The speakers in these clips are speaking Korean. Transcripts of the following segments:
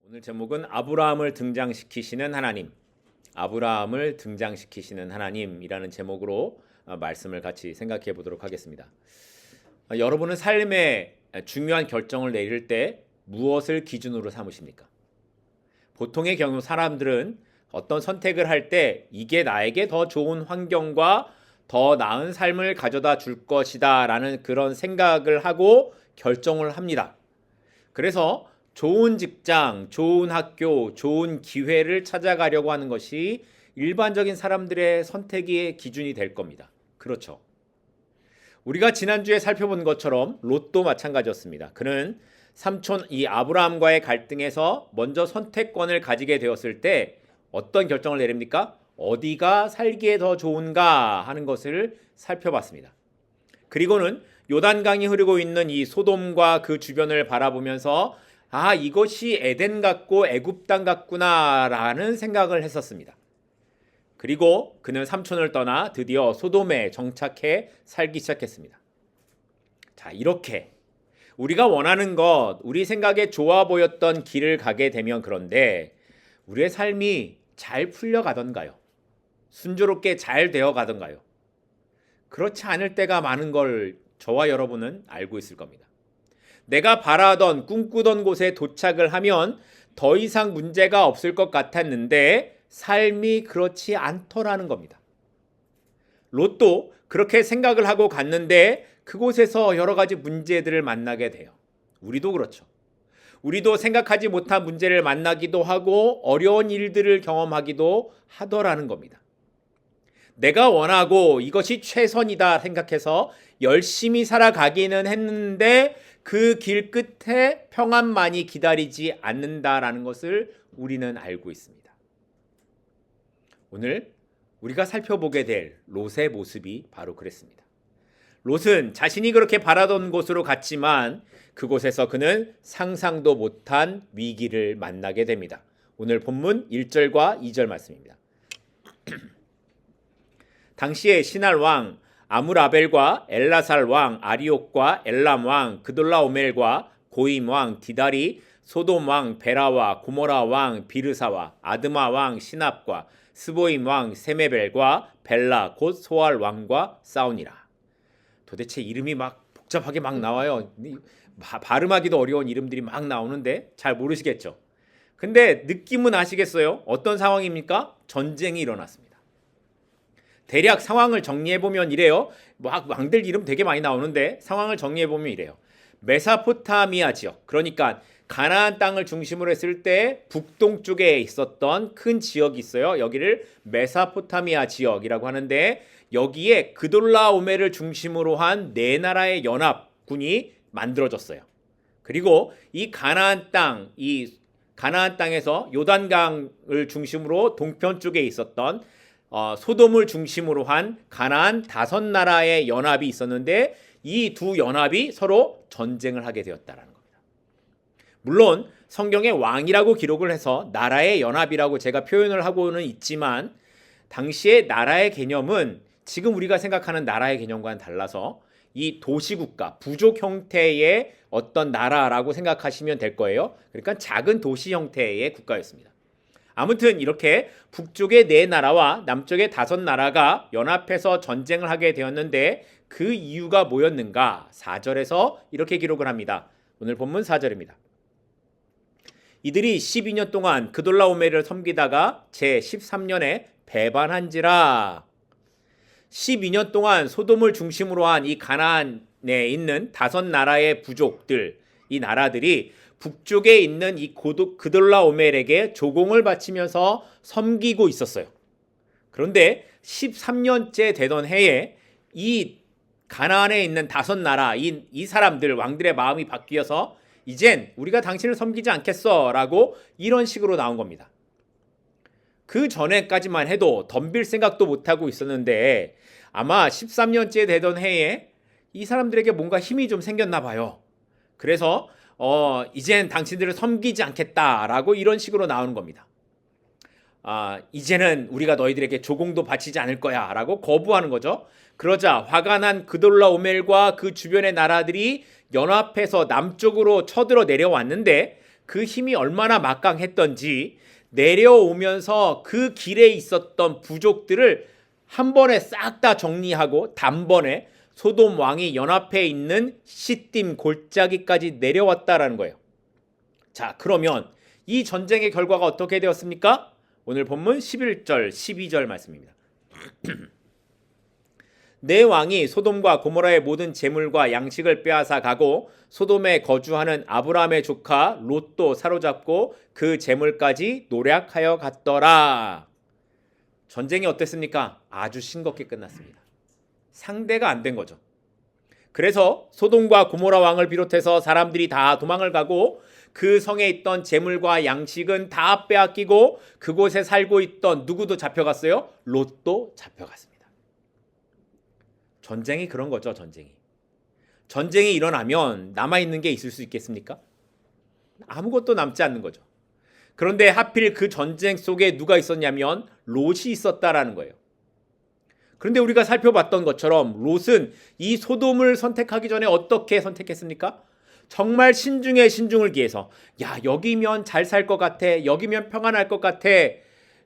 오늘 제목은 아브라함을 등장시키시는 하나님, 아브라함을 등장시키시는 하나님이라는 제목으로 말씀을 같이 생각해 보도록 하겠습니다. 여러분은 삶에 중요한 결정을 내릴 때 무엇을 기준으로 삼으십니까? 보통의 경우 사람들은 어떤 선택을 할 때 이게 나에게 더 좋은 환경과 더 나은 삶을 가져다 줄 것이다 라는 그런 생각을 하고 결정을 합니다. 그래서 좋은 직장, 좋은 학교, 좋은 기회를 찾아가려고 하는 것이 일반적인 사람들의 선택의 기준이 될 겁니다. 그렇죠. 우리가 지난주에 살펴본 것처럼 롯도 마찬가지였습니다. 그는 삼촌 이 아브라함과의 갈등에서 먼저 선택권을 가지게 되었을 때 어떤 결정을 내립니까? 어디가 살기에 더 좋은가 하는 것을 살펴봤습니다. 그리고는 요단강이 흐르고 있는 이 소돔과 그 주변을 바라보면서 이것이 에덴 같고 애굽 땅 같구나라는 생각을 했었습니다. 그리고 그는 삼촌을 떠나 드디어 소돔에 정착해 살기 시작했습니다. 자, 이렇게 우리가 원하는 것, 우리 생각에 좋아 보였던 길을 가게 되면 그런데 우리의 삶이 잘 풀려가던가요? 순조롭게 잘 되어 가던가요? 그렇지 않을 때가 많은 걸 저와 여러분은 알고 있을 겁니다. 내가 바라던 꿈꾸던 곳에 도착을 하면 더 이상 문제가 없을 것 같았는데 삶이 그렇지 않더라는 겁니다. 롯도 그렇게 생각을 하고 갔는데 그곳에서 여러 가지 문제들을 만나게 돼요. 우리도 그렇죠. 우리도 생각하지 못한 문제를 만나기도 하고 어려운 일들을 경험하기도 하더라는 겁니다. 내가 원하고 이것이 최선이다 생각해서 열심히 살아가기는 했는데 그 길 끝에 평안만이 기다리지 않는다라는 것을 우리는 알고 있습니다. 오늘 우리가 살펴보게 될 롯의 모습이 바로 그랬습니다. 롯은 자신이 그렇게 바라던 곳으로 갔지만 그곳에서 그는 상상도 못한 위기를 만나게 됩니다. 오늘 본문 1절과 2절 말씀입니다. 당시에 시날 왕 아므라벨과 엘라살 왕 아리옥과 엘람 왕 그돌라오멜과 고임 왕 디달이 소돔 왕 베라와 고모라 왕 비르사와 아드마 왕 시납과 스보임 왕 세메벨과 벨라 곧 소알 왕과 싸우니라. 도대체 이름이 막 복잡하게 막 나와요. 발음하기도 어려운 이름들이 막 나오는데 잘 모르시겠죠? 근데 느낌은 아시겠어요? 어떤 상황입니까? 전쟁이 일어났습니다. 대략 상황을 정리해보면 이래요. 막 왕들 이름 되게 많이 나오는데 상황을 정리해보면 이래요. 메소포타미아 지역, 그러니까 가나안 땅을 중심으로 했을 때 북동쪽에 있었던 큰 지역이 있어요. 여기를 메소포타미아 지역이라고 하는데 여기에 그돌라오멜을 중심으로 한 네 나라의 연합군이 만들어졌어요. 그리고 이 가나안 땅에서 요단강을 중심으로 동편 쪽에 있었던 소돔을 중심으로 한 가나안 5나라의 연합이 있었는데 이 두 연합이 서로 전쟁을 하게 되었다는 겁니다. 물론 성경에 왕이라고 기록을 해서 나라의 연합이라고 제가 표현을 하고는 있지만 당시의 나라의 개념은 지금 우리가 생각하는 나라의 개념과는 달라서 이 도시국가, 부족 형태의 어떤 나라라고 생각하시면 될 거예요. 그러니까 작은 도시 형태의 국가였습니다. 아무튼 이렇게 북쪽의 4나라와 남쪽의 5나라가 연합해서 전쟁을 하게 되었는데 그 이유가 뭐였는가? 4절에서 이렇게 기록을 합니다. 오늘 본문 4절입니다. 이들이 12년 동안 그돌라오멜을 섬기다가 제13년에 배반한지라. 12년 동안 소돔을 중심으로 한 이 가나안에 있는 5나라의 부족들, 이 나라들이 북쪽에 있는 이 그돌라오멜에게 조공을 바치면서 섬기고 있었어요. 그런데 13년째 되던 해에 이 가나안에 있는 5나라, 이 사람들, 왕들의 마음이 바뀌어서 이젠 우리가 당신을 섬기지 않겠어 라고 이런 식으로 나온 겁니다. 그 전에까지만 해도 덤빌 생각도 못하고 있었는데 아마 13년째 되던 해에 이 사람들에게 뭔가 힘이 좀 생겼나 봐요. 그래서 이젠 당신들을 섬기지 않겠다라고 이런 식으로 나오는 겁니다. 이제는 우리가 너희들에게 조공도 바치지 않을 거야 라고 거부하는 거죠. 그러자 화가 난 그돌라오멜과 그 주변의 나라들이 연합해서 남쪽으로 쳐들어 내려왔는데 그 힘이 얼마나 막강했던지 내려오면서 그 길에 있었던 부족들을 한 번에 싹 다 정리하고 단번에 소돔 왕이 연합해 있는 시딤 골짜기까지 내려왔다라는 거예요. 자, 그러면 이 전쟁의 결과가 어떻게 되었습니까? 오늘 본문 11절, 12절 말씀입니다. 내 왕이 소돔과 고모라의 모든 재물과 양식을 빼앗아 가고 소돔에 거주하는 아브라함의 조카 롯도 사로잡고 그 재물까지 노략하여 갔더라. 전쟁이 어땠습니까? 아주 싱겁게 끝났습니다. 상대가 안 된 거죠. 그래서 소돔과 고모라 왕을 비롯해서 사람들이 다 도망을 가고 그 성에 있던 재물과 양식은 다 빼앗기고 그곳에 살고 있던 누구도 잡혀갔어요? 롯도 잡혀갔습니다. 전쟁이 그런 거죠. 전쟁이 일어나면 남아있는 게 있을 수 있겠습니까? 아무것도 남지 않는 거죠. 그런데 하필 그 전쟁 속에 누가 있었냐면 롯이 있었다라는 거예요. 그런데 우리가 살펴봤던 것처럼 롯은 이 소돔을 선택하기 전에 어떻게 선택했습니까? 정말 신중에 신중을 기해서 야, 여기면 잘 살 것 같아, 여기면 평안할 것 같아,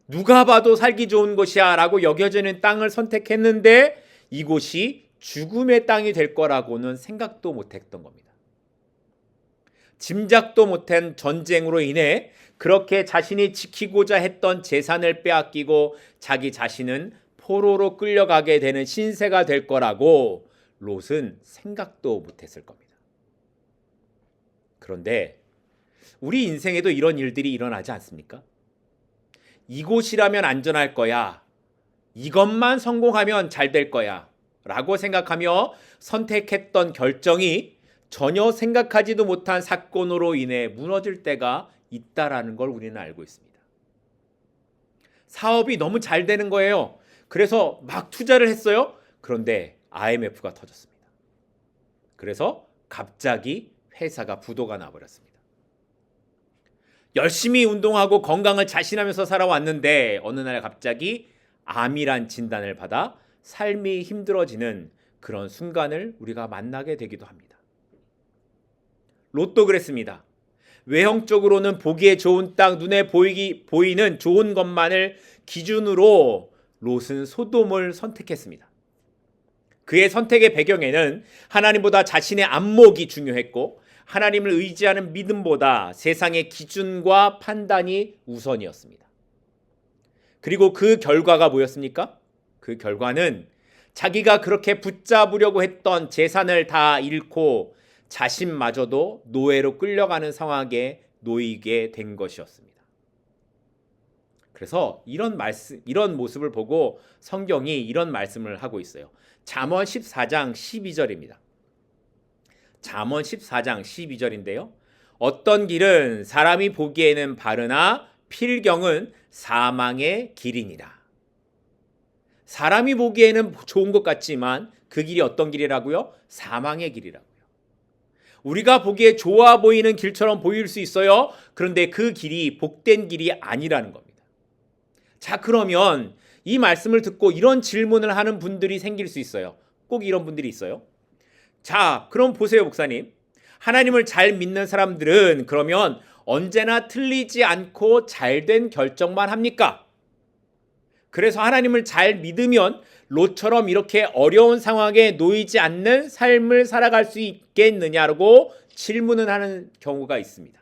누가 봐도 살기 좋은 곳이야 라고 여겨지는 땅을 선택했는데 이곳이 죽음의 땅이 될 거라고는 생각도 못했던 겁니다. 짐작도 못한 전쟁으로 인해 그렇게 자신이 지키고자 했던 재산을 빼앗기고 자기 자신은 포로로 끌려가게 되는 신세가 될 거라고 롯은 생각도 못했을 겁니다. 그런데 우리 인생에도 이런 일들이 일어나지 않습니까? 이곳이라면 안전할 거야, 이것만 성공하면 잘 될 거야 라고 생각하며 선택했던 결정이 전혀 생각하지도 못한 사건으로 인해 무너질 때가 있다라는 걸 우리는 알고 있습니다. 사업이 너무 잘 되는 거예요. 그래서 막 투자를 했어요. 그런데 IMF가 터졌습니다. 그래서 갑자기 회사가 부도가 나버렸습니다. 열심히 운동하고 건강을 자신하면서 살아왔는데 어느 날 갑자기 암이란 진단을 받아 삶이 힘들어지는 그런 순간을 우리가 만나게 되기도 합니다. 롯도 그랬습니다. 외형적으로는 보기에 좋은 땅, 눈에 보이는 좋은 것만을 기준으로 롯은 소돔을 선택했습니다. 그의 선택의 배경에는 하나님보다 자신의 안목이 중요했고 하나님을 의지하는 믿음보다 세상의 기준과 판단이 우선이었습니다. 그리고 그 결과가 뭐였습니까? 그 결과는 자기가 그렇게 붙잡으려고 했던 재산을 다 잃고 자신마저도 노예로 끌려가는 상황에 놓이게 된 것이었습니다. 그래서 이런 모습을 보고 성경이 이런 말씀을 하고 있어요. 잠언 14장 12절입니다. 잠언 14장 12절인데요. 어떤 길은 사람이 보기에는 바르나 필경은 사망의 길이니라. 사람이 보기에는 좋은 것 같지만 그 길이 어떤 길이라고요? 사망의 길이라고요. 우리가 보기에 좋아 보이는 길처럼 보일 수 있어요. 그런데 그 길이 복된 길이 아니라는 겁니다. 자, 그러면 이 말씀을 듣고 이런 질문을 하는 분들이 생길 수 있어요. 꼭 이런 분들이 있어요. 자, 그럼 보세요, 목사님. 하나님을 잘 믿는 사람들은 그러면 언제나 틀리지 않고 잘된 결정만 합니까? 그래서 하나님을 잘 믿으면 롯처럼 이렇게 어려운 상황에 놓이지 않는 삶을 살아갈 수 있겠느냐고 질문을 하는 경우가 있습니다.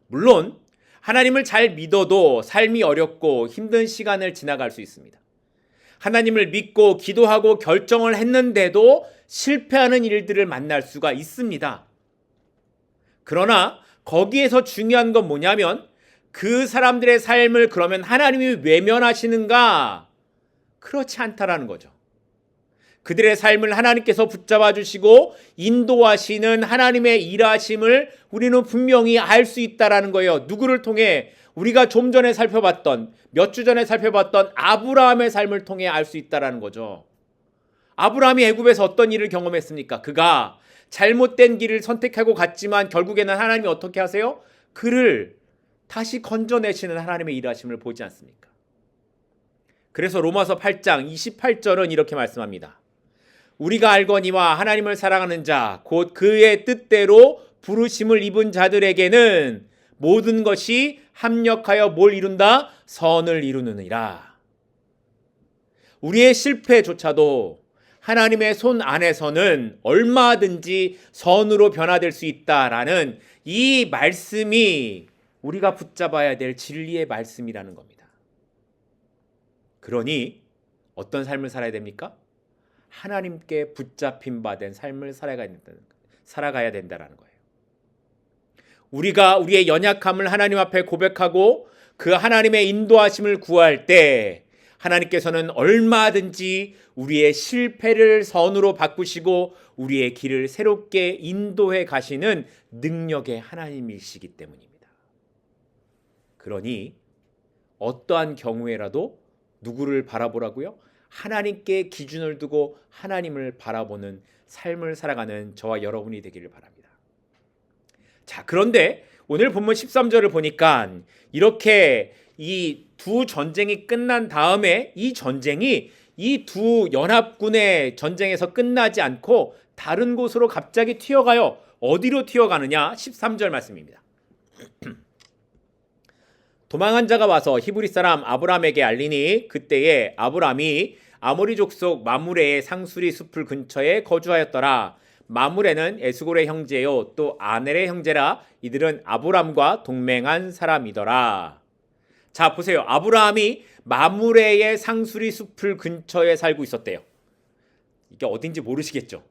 물론 하나님을 잘 믿어도 삶이 어렵고 힘든 시간을 지나갈 수 있습니다. 하나님을 믿고 기도하고 결정을 했는데도 실패하는 일들을 만날 수가 있습니다. 그러나 거기에서 중요한 건 뭐냐면 그 사람들의 삶을 그러면 하나님이 외면하시는가? 그렇지 않다라는 거죠. 그들의 삶을 하나님께서 붙잡아 주시고 인도하시는 하나님의 일하심을 우리는 분명히 알 수 있다라는 거예요. 누구를 통해? 우리가 좀 전에 살펴봤던, 몇 주 전에 살펴봤던 아브라함의 삶을 통해 알 수 있다라는 거죠. 아브라함이 애굽에서 어떤 일을 경험했습니까? 그가 잘못된 길을 선택하고 갔지만 결국에는 하나님이 어떻게 하세요? 그를 다시 건져내시는 하나님의 일하심을 보지 않습니까? 그래서 로마서 8장 28절은 이렇게 말씀합니다. 우리가 알거니와 하나님을 사랑하는 자 곧 그의 뜻대로 부르심을 입은 자들에게는 모든 것이 합력하여 뭘 이룬다? 선을 이루느니라. 우리의 실패조차도 하나님의 손 안에서는 얼마든지 선으로 변화될 수 있다라는 이 말씀이 우리가 붙잡아야 될 진리의 말씀이라는 겁니다. 그러니 어떤 삶을 살아야 됩니까? 하나님께 붙잡힌 바 된 삶을 살아가야 된다는 거예요. 우리가 우리의 연약함을 하나님 앞에 고백하고 그 하나님의 인도하심을 구할 때 하나님께서는 얼마든지 우리의 실패를 선으로 바꾸시고 우리의 길을 새롭게 인도해 가시는 능력의 하나님이시기 때문입니다. 그러니 어떠한 경우에라도 누구를 바라보라고요? 하나님께 기준을 두고 하나님을 바라보는 삶을 살아가는 저와 여러분이 되기를 바랍니다. 자, 그런데 오늘 본문 13절을 보니까 이렇게 이 두 전쟁이 끝난 다음에 이 전쟁이 이 두 연합군의 전쟁에서 끝나지 않고 다른 곳으로 갑자기 튀어가요. 어디로 튀어가느냐? 13절 말씀입니다. 도망한 자가 와서 히브리 사람 아브람에게 알리니 그때에 아브람이 아모리 족속 마므레의 상수리 숲을 근처에 거주하였더라. 마므레는 에스골의 형제요 또 아넬의 형제라. 이들은 아브람과 동맹한 사람이더라. 자, 보세요. 아브라함이 마므레의 상수리 숲을 근처에 살고 있었대요. 이게 어딘지 모르시겠죠?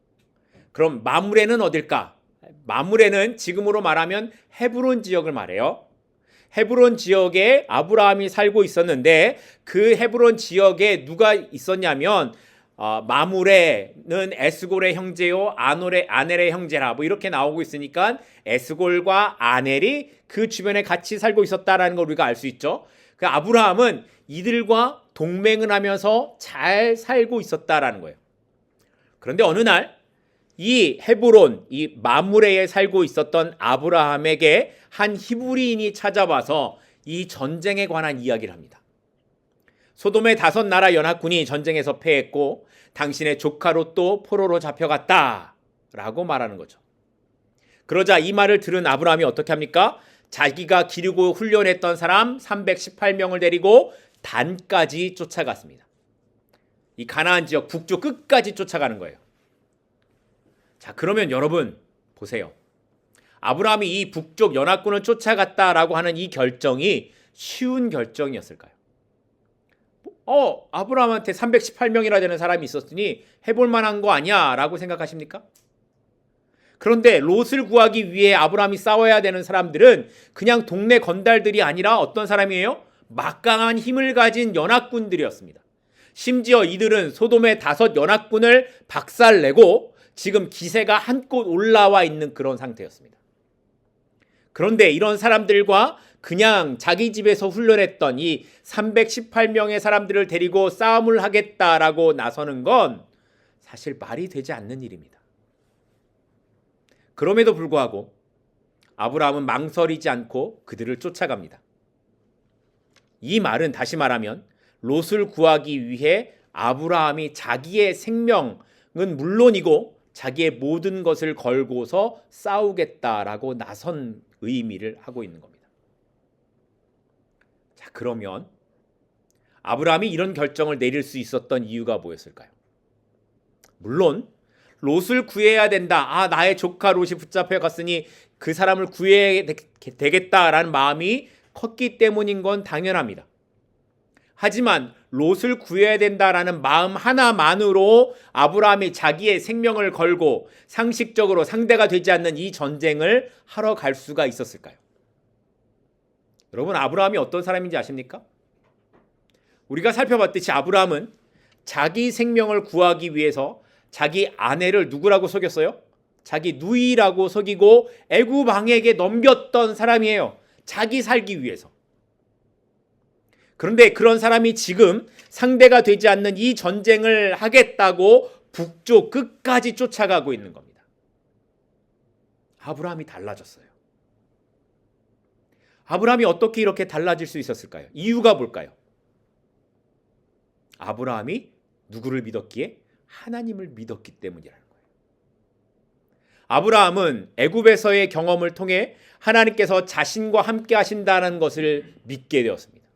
그럼 마므레는 어딜까? 마므레는 지금으로 말하면 헤브론 지역을 말해요. 헤브론 지역에 아브라함이 살고 있었는데 그 헤브론 지역에 누가 있었냐면 마므레는 에스골의 형제요 아넬의 형제라 뭐 이렇게 나오고 있으니까 에스골과 아넬이 그 주변에 같이 살고 있었다라는 걸 우리가 알 수 있죠. 그 아브라함은 이들과 동맹을 하면서 잘 살고 있었다라는 거예요. 그런데 어느 날 이 헤브론, 이 마므레에 살고 있었던 아브라함에게 한 히브리인이 찾아와서 이 전쟁에 관한 이야기를 합니다. 소돔의 5나라 연합군이 전쟁에서 패했고 당신의 조카 롯도 포로로 잡혀갔다 라고 말하는 거죠. 그러자 이 말을 들은 아브라함이 어떻게 합니까? 자기가 기르고 훈련했던 사람 318명을 데리고 단까지 쫓아갔습니다. 이 가나안 지역 북쪽 끝까지 쫓아가는 거예요. 자, 그러면 여러분 보세요. 아브라함이 이 북쪽 연합군을 쫓아갔다라고 하는 이 결정이 쉬운 결정이었을까요? 아브라함한테 318명이나 되는 사람이 있었으니 해볼 만한 거 아니야 라고 생각하십니까? 그런데 롯을 구하기 위해 아브라함이 싸워야 되는 사람들은 그냥 동네 건달들이 아니라 어떤 사람이에요? 막강한 힘을 가진 연합군들이었습니다. 심지어 이들은 소돔의 5 연합군을 박살내고 지금 기세가 한껏 올라와 있는 그런 상태였습니다. 그런데 이런 사람들과 그냥 자기 집에서 훈련했던 이 318명의 사람들을 데리고 싸움을 하겠다라고 나서는 건 사실 말이 되지 않는 일입니다. 그럼에도 불구하고 아브라함은 망설이지 않고 그들을 쫓아갑니다. 이 말은 다시 말하면 롯을 구하기 위해 아브라함이 자기의 생명은 물론이고 자기의 모든 것을 걸고서 싸우겠다라고 나선 의미를 하고 있는 겁니다. 자, 그러면 아브라함이 이런 결정을 내릴 수 있었던 이유가 뭐였을까요? 물론 롯을 구해야 된다. 나의 조카 롯이 붙잡혀 갔으니 그 사람을 구해야 되겠다라는 마음이 컸기 때문인 건 당연합니다. 하지만 롯을 구해야 된다라는 마음 하나만으로 아브라함이 자기의 생명을 걸고 상식적으로 상대가 되지 않는 이 전쟁을 하러 갈 수가 있었을까요? 여러분, 아브라함이 어떤 사람인지 아십니까? 우리가 살펴봤듯이 아브라함은 자기 생명을 구하기 위해서 자기 아내를 누구라고 속였어요? 자기 누이라고 속이고 애굽 왕에게 넘겼던 사람이에요. 자기 살기 위해서. 그런데 그런 사람이 지금 상대가 되지 않는 이 전쟁을 하겠다고 북쪽 끝까지 쫓아가고 있는 겁니다. 아브라함이 달라졌어요. 아브라함이 어떻게 이렇게 달라질 수 있었을까요? 이유가 뭘까요? 아브라함이 누구를 믿었기에? 하나님을 믿었기 때문이라는 거예요. 아브라함은 애굽에서의 경험을 통해 하나님께서 자신과 함께 하신다는 것을 믿게 되었습니다.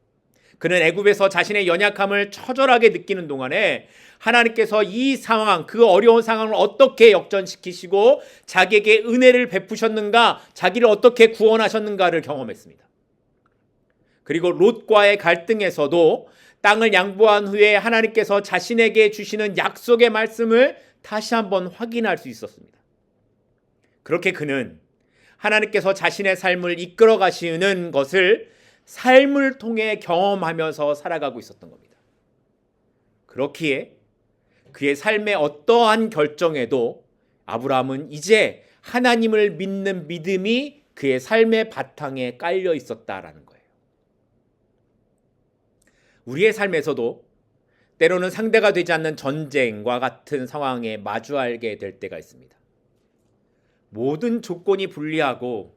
그는 애굽에서 자신의 연약함을 처절하게 느끼는 동안에 하나님께서 이 상황, 그 어려운 상황을 어떻게 역전시키시고 자기에게 은혜를 베푸셨는가, 자기를 어떻게 구원하셨는가를 경험했습니다. 그리고 롯과의 갈등에서도 땅을 양보한 후에 하나님께서 자신에게 주시는 약속의 말씀을 다시 한번 확인할 수 있었습니다. 그렇게 그는 하나님께서 자신의 삶을 이끌어 가시는 것을 삶을 통해 경험하면서 살아가고 있었던 겁니다. 그렇기에 그의 삶의 어떠한 결정에도 아브라함은 이제 하나님을 믿는 믿음이 그의 삶의 바탕에 깔려 있었다라는 거예요. 우리의 삶에서도 때로는 상대가 되지 않는 전쟁과 같은 상황에 마주하게 될 때가 있습니다. 모든 조건이 불리하고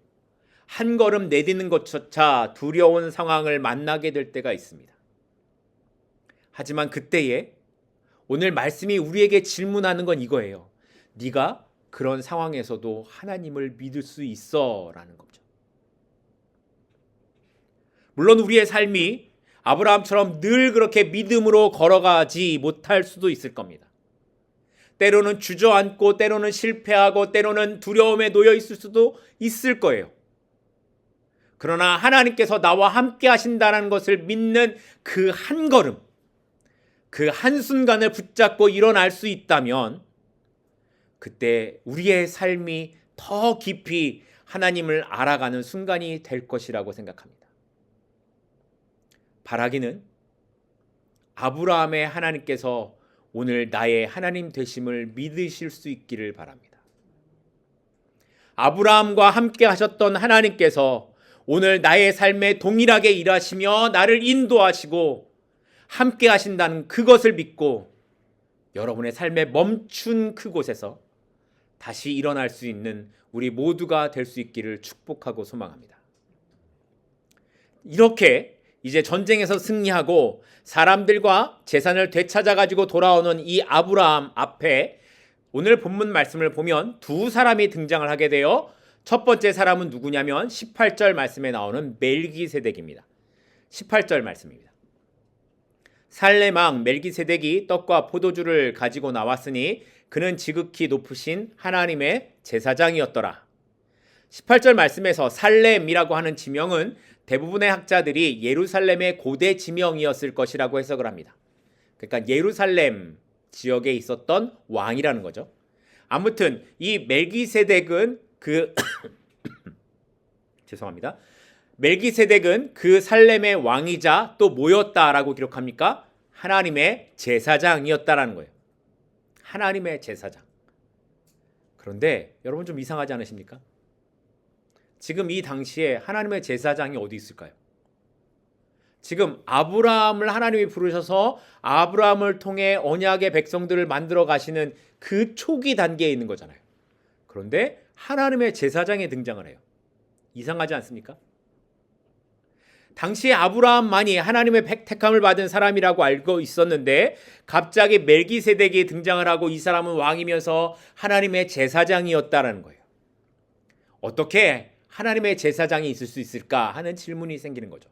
한 걸음 내딛는 것조차 두려운 상황을 만나게 될 때가 있습니다. 하지만 그때에 오늘 말씀이 우리에게 질문하는 건 이거예요. 네가 그런 상황에서도 하나님을 믿을 수 있어? 라는 거죠. 물론 우리의 삶이 아브라함처럼 늘 그렇게 믿음으로 걸어가지 못할 수도 있을 겁니다. 때로는 주저앉고 때로는 실패하고 때로는 두려움에 놓여 있을 수도 있을 거예요. 그러나 하나님께서 나와 함께 하신다는 것을 믿는 그 한 걸음, 그 한순간을 붙잡고 일어날 수 있다면 그때 우리의 삶이 더 깊이 하나님을 알아가는 순간이 될 것이라고 생각합니다. 바라기는 아브라함의 하나님께서 오늘 나의 하나님 되심을 믿으실 수 있기를 바랍니다. 아브라함과 함께 하셨던 하나님께서 오늘 나의 삶에 동일하게 일하시며 나를 인도하시고 함께 하신다는 그것을 믿고 여러분의 삶에 멈춘 그곳에서 다시 일어날 수 있는 우리 모두가 될 수 있기를 축복하고 소망합니다. 이렇게 이제 전쟁에서 승리하고 사람들과 재산을 되찾아가지고 돌아오는 이 아브라함 앞에 오늘 본문 말씀을 보면 두 사람이 등장을 하게 되어 첫 번째 사람은 누구냐면 18절 말씀에 나오는 멜기세덱입니다. 18절 말씀입니다. 살렘 왕 멜기세덱이 떡과 포도주를 가지고 나왔으니 그는 지극히 높으신 하나님의 제사장이었더라. 18절 말씀에서 살렘이라고 하는 지명은 대부분의 학자들이 예루살렘의 고대 지명이었을 것이라고 해석을 합니다. 그러니까 예루살렘 지역에 있었던 왕이라는 거죠. 아무튼 이 멜기세덱은 죄송합니다. 멜기세덱은 그 살렘의 왕이자 또 뭐였다라고 기록합니까? 하나님의 제사장이었다라는 거예요. 하나님의 제사장. 그런데 여러분 좀 이상하지 않으십니까? 지금 이 당시에 하나님의 제사장이 어디 있을까요? 지금 아브라함을 하나님이 부르셔서 아브라함을 통해 언약의 백성들을 만들어 가시는 그 초기 단계에 있는 거잖아요. 그런데 하나님의 제사장이 등장을 해요. 이상하지 않습니까? 당시에 아브라함만이 하나님의 택함을 받은 사람이라고 알고 있었는데 갑자기 멜기세덱이 등장을 하고 이 사람은 왕이면서 하나님의 제사장이었다라는 거예요. 어떻게 하나님의 제사장이 있을 수 있을까 하는 질문이 생기는 거죠.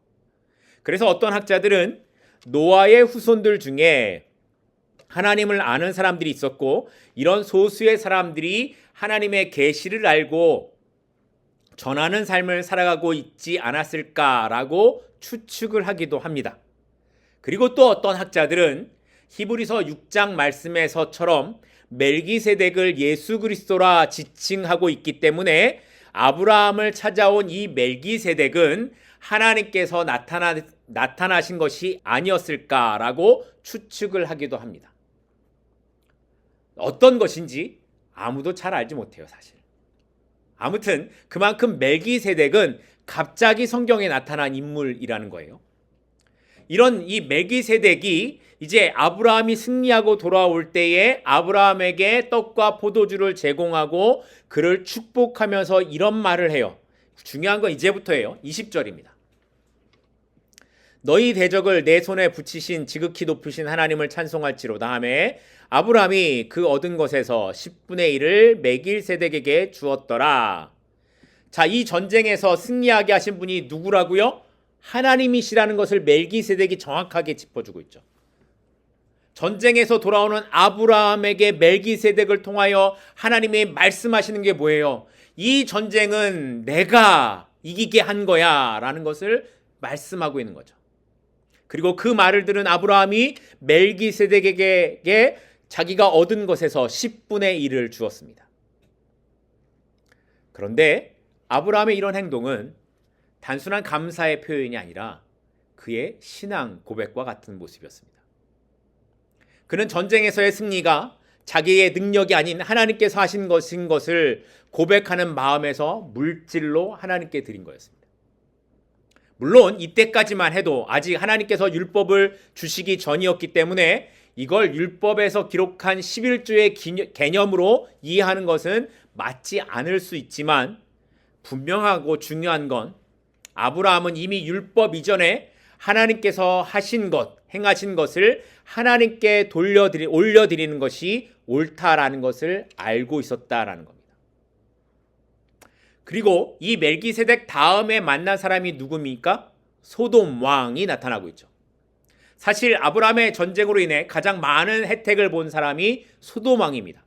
그래서 어떤 학자들은 노아의 후손들 중에 하나님을 아는 사람들이 있었고 이런 소수의 사람들이 하나님의 계시를 알고 전하는 삶을 살아가고 있지 않았을까라고 추측을 하기도 합니다. 그리고 또 어떤 학자들은 히브리서 6장 말씀에서처럼 멜기세덱을 예수 그리스도라 지칭하고 있기 때문에 아브라함을 찾아온 이 멜기세덱은 하나님께서 나타나신 것이 아니었을까라고 추측을 하기도 합니다. 어떤 것인지 아무도 잘 알지 못해요, 사실. 아무튼 그만큼 멜기세덱은 갑자기 성경에 나타난 인물이라는 거예요. 이런 이 멜기세덱이 이제 아브라함이 승리하고 돌아올 때에 아브라함에게 떡과 포도주를 제공하고 그를 축복하면서 이런 말을 해요. 중요한 건 이제부터예요. 20절입니다. 너희 대적을 내 손에 붙이신 지극히 높으신 하나님을 찬송할지로다 하매 아브라함이 그 얻은 것에서 10분의 1을 멜기세덱에게 주었더라. 자, 이 전쟁에서 승리하게 하신 분이 누구라고요? 하나님이시라는 것을 멜기세덱이 정확하게 짚어주고 있죠. 전쟁에서 돌아오는 아브라함에게 멜기세덱을 통하여 하나님이 말씀하시는 게 뭐예요? 이 전쟁은 내가 이기게 한 거야 라는 것을 말씀하고 있는 거죠. 그리고 그 말을 들은 아브라함이 멜기세덱에게 자기가 얻은 것에서 10분의 1을 주었습니다. 그런데 아브라함의 이런 행동은 단순한 감사의 표현이 아니라 그의 신앙 고백과 같은 모습이었습니다. 그는 전쟁에서의 승리가 자기의 능력이 아닌 하나님께서 하신 것인 것을 고백하는 마음에서 물질로 하나님께 드린 거였습니다. 물론 이때까지만 해도 아직 하나님께서 율법을 주시기 전이었기 때문에 이걸 율법에서 기록한 11조의 개념으로 이해하는 것은 맞지 않을 수 있지만 분명하고 중요한 건 아브라함은 이미 율법 이전에 하나님께서 하신 것, 행하신 것을 하나님께 올려드리는 것이 옳다라는 것을 알고 있었다라는 겁니다. 그리고 이 멜기세덱 다음에 만난 사람이 누굽니까? 소돔 왕이 나타나고 있죠. 사실 아브라함의 전쟁으로 인해 가장 많은 혜택을 본 사람이 소돔 왕입니다.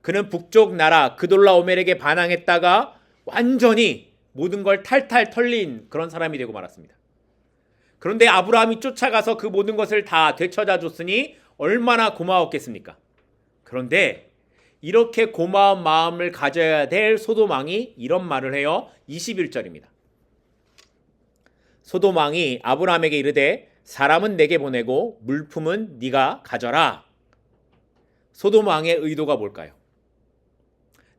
그는 북쪽 나라 그돌라오멜에게 반항했다가 완전히 모든 걸 탈탈 털린 그런 사람이 되고 말았습니다. 그런데 아브라함이 쫓아가서 그 모든 것을 다 되찾아 줬으니 얼마나 고마웠겠습니까? 그런데 이렇게 고마운 마음을 가져야 될 소돔 왕이 이런 말을 해요. 21절입니다. 소돔 왕이 아브라함에게 이르되 사람은 내게 보내고 물품은 네가 가져라. 소돔 왕의 의도가 뭘까요?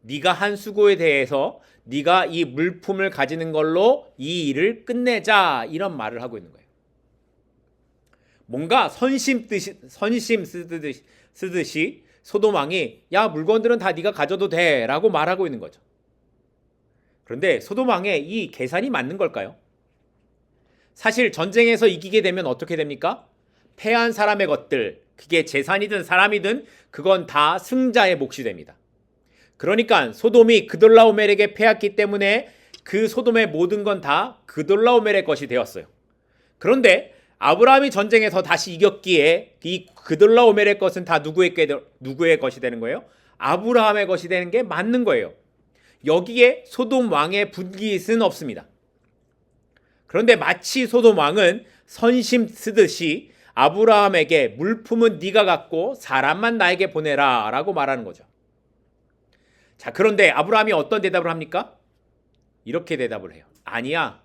네가 한 수고에 대해서 네가 이 물품을 가지는 걸로 이 일을 끝내자, 이런 말을 하고 있는 거예요. 뭔가 선심 쓰듯이 소돔 왕이 야, 물건들은 다 네가 가져도 돼 라고 말하고 있는 거죠. 그런데 소돔 왕의 이 계산이 맞는 걸까요? 사실 전쟁에서 이기게 되면 어떻게 됩니까? 패한 사람의 것들, 그게 재산이든 사람이든 그건 다 승자의 몫이 됩니다. 그러니까 소돔이 그돌라오멜에게 패했기 때문에 그 소돔의 모든 건 다 그돌라오멜의 것이 되었어요. 그런데 아브라함이 전쟁에서 다시 이겼기에 이 그돌라오멜의 것은 다 누구의 것이 되는 거예요? 아브라함의 것이 되는 게 맞는 거예요. 여기에 소돔 왕의 분깃은 없습니다. 그런데 마치 소돔 왕은 선심 쓰듯이 아브라함에게 물품은 네가 갖고 사람만 나에게 보내라 라고 말하는 거죠. 자, 그런데 아브라함이 어떤 대답을 합니까? 이렇게 대답을 해요. 아니야,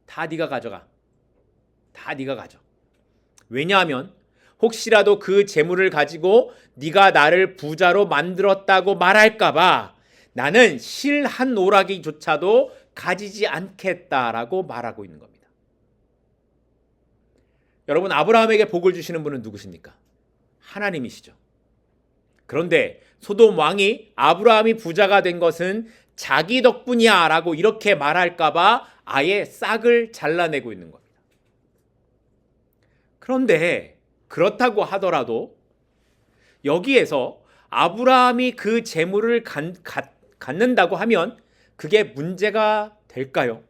다 네가 가져가. 다 네가 가져. 왜냐하면 혹시라도 그 재물을 가지고 네가 나를 부자로 만들었다고 말할까 봐 나는 실 한 오라기조차도 가지지 않겠다라고 말하고 있는 겁니다. 여러분, 아브라함에게 복을 주시는 분은 누구십니까? 하나님이시죠. 그런데 소돔 왕이 아브라함이 부자가 된 것은 자기 덕분이야 라고 이렇게 말할까 봐 아예 싹을 잘라내고 있는 겁니다. 그런데 그렇다고 하더라도 여기에서 아브라함이 그 재물을 갖는다고 하면 그게 문제가 될까요?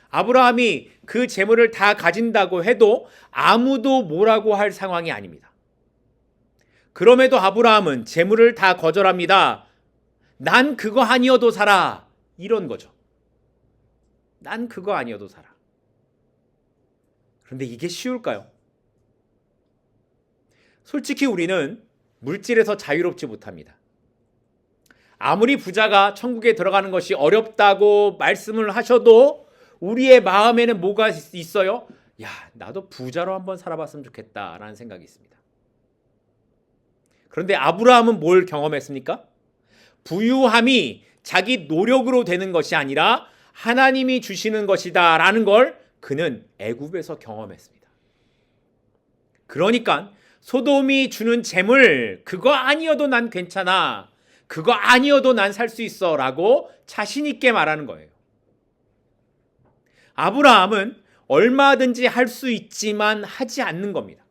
아브라함이 그 재물을 다 가진다고 해도 아무도 뭐라고 할 상황이 아닙니다. 그럼에도 아브라함은 재물을 다 거절합니다. 난 그거 아니어도 살아. 이런 거죠. 난 그거 아니어도 살아. 그런데 이게 쉬울까요? 솔직히 우리는 물질에서 자유롭지 못합니다. 아무리 부자가 천국에 들어가는 것이 어렵다고 말씀을 하셔도 우리의 마음에는 뭐가 있어요? 야, 나도 부자로 한번 살아봤으면 좋겠다라는 생각이 있습니다. 그런데 아브라함은 뭘 경험했습니까? 부유함이 자기 노력으로 되는 것이 아니라 하나님이 주시는 것이다 라는 걸 그는 애굽에서 경험했습니다. 그러니까 소돔이 주는 재물, 그거 아니어도 난 괜찮아, 그거 아니어도 난 살 수 있어 라고 자신 있게 말하는 거예요. 아브라함은 얼마든지 할 수 있지만 하지 않는 겁니다.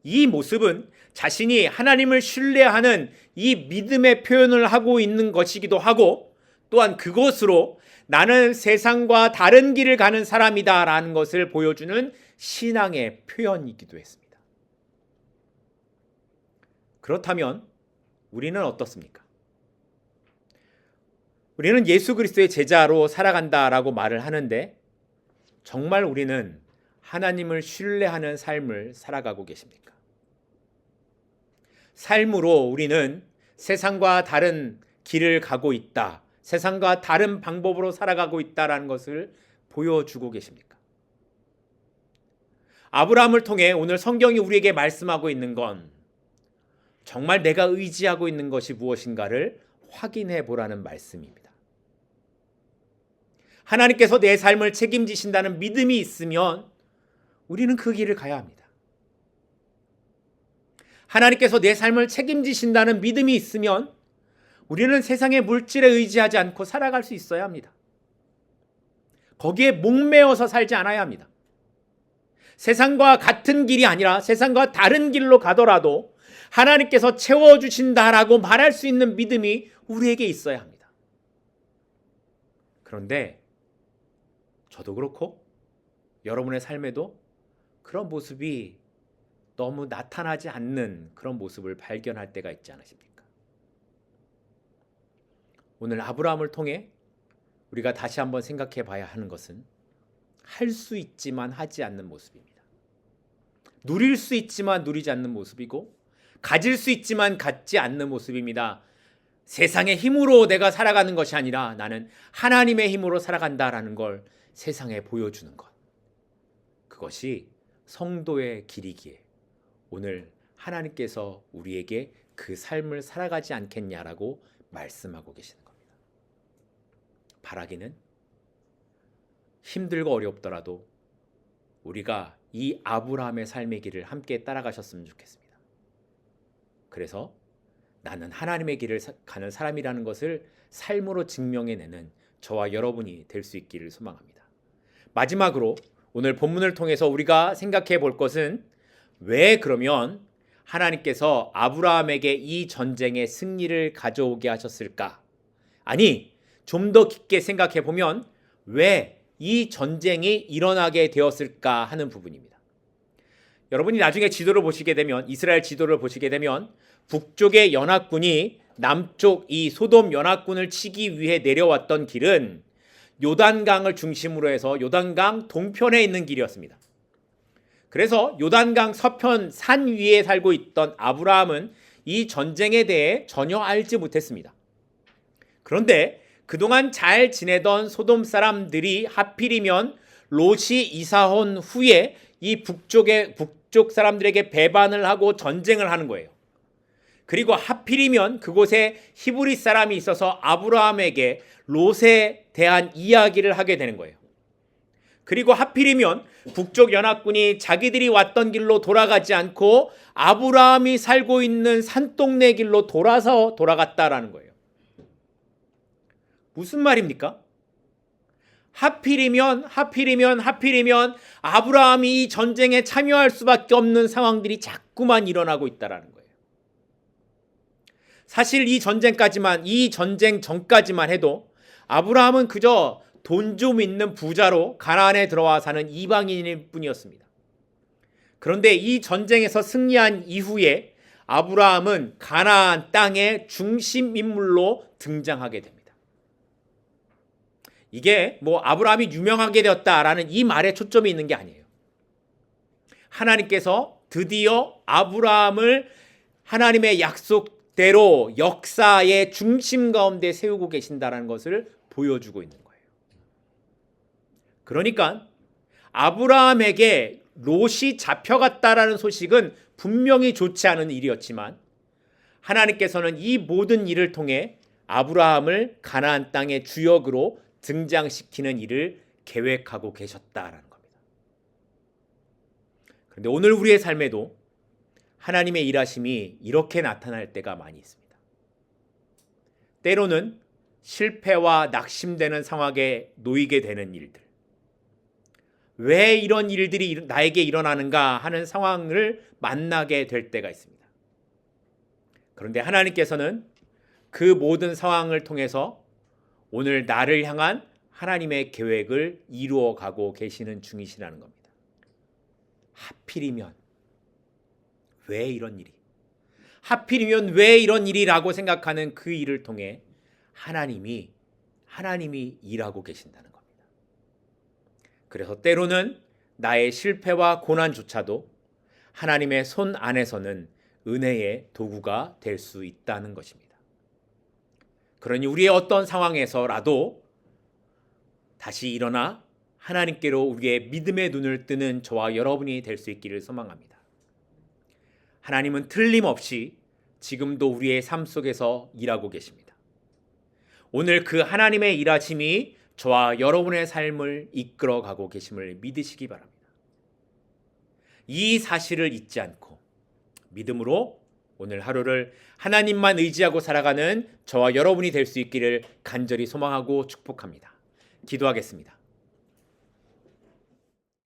이 모습은 자신이 하나님을 신뢰하는 이 믿음의 표현을 하고 있는 것이기도 하고, 또한 그것으로 나는 세상과 다른 길을 가는 사람이다 라는 것을 보여주는 신앙의 표현이기도 했습니다. 그렇다면 우리는 어떻습니까? 우리는 예수 그리스도의 제자로 살아간다라고 말을 하는데, 정말 우리는 하나님을 신뢰하는 삶을 살아가고 계십니까? 삶으로 우리는 세상과 다른 길을 가고 있다, 세상과 다른 방법으로 살아가고 있다라는 것을 보여주고 계십니까? 아브라함을 통해 오늘 성경이 우리에게 말씀하고 있는 건 정말 내가 의지하고 있는 것이 무엇인가를 확인해 보라는 말씀입니다. 하나님께서 내 삶을 책임지신다는 믿음이 있으면 우리는 그 길을 가야 합니다. 하나님께서 내 삶을 책임지신다는 믿음이 있으면 우리는 세상의 물질에 의지하지 않고 살아갈 수 있어야 합니다. 거기에 목매어서 살지 않아야 합니다. 세상과 같은 길이 아니라 세상과 다른 길로 가더라도 하나님께서 채워주신다라고 말할 수 있는 믿음이 우리에게 있어야 합니다. 그런데 저도 그렇고 여러분의 삶에도 그런 모습이 너무 나타나지 않는 그런 모습을 발견할 때가 있지 않으십니까? 오늘 아브라함을 통해 우리가 다시 한번 생각해 봐야 하는 것은 할 수 있지만 하지 않는 모습입니다. 누릴 수 있지만 누리지 않는 모습이고, 가질 수 있지만 갖지 않는 모습입니다. 세상의 힘으로 내가 살아가는 것이 아니라 나는 하나님의 힘으로 살아간다라는 걸 세상에 보여주는 것. 그것이 성도의 길이기에 오늘 하나님께서 우리에게 그 삶을 살아가지 않겠냐라고 말씀하고 계시는 겁니다. 바라기는 힘들고 어렵더라도 우리가 이 아브라함의 삶의 길을 함께 따라가셨으면 좋겠습니다. 그래서 나는 하나님의 길을 가는 사람이라는 것을 삶으로 증명해내는 저와 여러분이 될 수 있기를 소망합니다. 마지막으로 오늘 본문을 통해서 우리가 생각해 볼 것은, 왜 그러면 하나님께서 아브라함에게 이 전쟁의 승리를 가져오게 하셨을까? 아니, 좀 더 깊게 생각해 보면 왜 이 전쟁이 일어나게 되었을까 하는 부분입니다. 여러분이 나중에 지도를 보시게 되면, 이스라엘 지도를 보시게 되면 북쪽의 연합군이 남쪽 이 소돔 연합군을 치기 위해 내려왔던 길은 요단강을 중심으로 해서 요단강 동편에 있는 길이었습니다. 그래서 요단강 서편 산 위에 살고 있던 아브라함은 이 전쟁에 대해 전혀 알지 못했습니다. 그런데 그동안 잘 지내던 소돔 사람들이 하필이면 롯이 이사 온 후에 이 북쪽 사람들에게 배반을 하고 전쟁을 하는 거예요. 그리고 하필이면 그곳에 히브리 사람이 있어서 아브라함에게 롯에 대한 이야기를 하게 되는 거예요. 그리고 하필이면 북쪽 연합군이 자기들이 왔던 길로 돌아가지 않고 아브라함이 살고 있는 산동네 길로 돌아갔다라는 거예요. 무슨 말입니까? 하필이면 아브라함이 이 전쟁에 참여할 수밖에 없는 상황들이 자꾸만 일어나고 있다라는 거예요. 사실 이 전쟁 전까지만 해도 아브라함은 그저 돈 좀 있는 부자로 가나안에 들어와 사는 이방인일 뿐이었습니다. 그런데 이 전쟁에서 승리한 이후에 아브라함은 가나안 땅의 중심 인물로 등장하게 됩니다. 이게 아브라함이 유명하게 되었다라는 이 말에 초점이 있는 게 아니에요. 하나님께서 드디어 아브라함을 하나님의 약속대로 역사의 중심 가운데 세우고 계신다라는 것을 보여주고 있는 거예요. 그러니까 아브라함에게 롯이 잡혀갔다라는 소식은 분명히 좋지 않은 일이었지만, 하나님께서는 이 모든 일을 통해 아브라함을 가나안 땅의 주역으로 등장시키는 일을 계획하고 계셨다라는 겁니다. 그런데 오늘 우리의 삶에도 하나님의 일하심이 이렇게 나타날 때가 많이 있습니다. 때로는 실패와 낙심되는 상황에 놓이게 되는 일들, 왜 이런 일들이 나에게 일어나는가 하는 상황을 만나게 될 때가 있습니다. 그런데 하나님께서는 그 모든 상황을 통해서 오늘 나를 향한 하나님의 계획을 이루어 가고 계시는 중이시라는 겁니다. 하필이면 왜 이런 일이? 하필이면 왜 이런 일이라고 생각하는 그 일을 통해 하나님이 일하고 계신다는 겁니다. 그래서 때로는 나의 실패와 고난조차도 하나님의 손 안에서는 은혜의 도구가 될 수 있다는 것입니다. 그러니 우리의 어떤 상황에서라도 다시 일어나 하나님께로 우리의 믿음의 눈을 뜨는 저와 여러분이 될 수 있기를 소망합니다. 하나님은 틀림없이 지금도 우리의 삶 속에서 일하고 계십니다. 오늘 그 하나님의 일하심이 저와 여러분의 삶을 이끌어가고 계심을 믿으시기 바랍니다. 이 사실을 잊지 않고 믿음으로 오늘 하루를 하나님만 의지하고 살아가는 저와 여러분이 될 수 있기를 간절히 소망하고 축복합니다. 기도하겠습니다.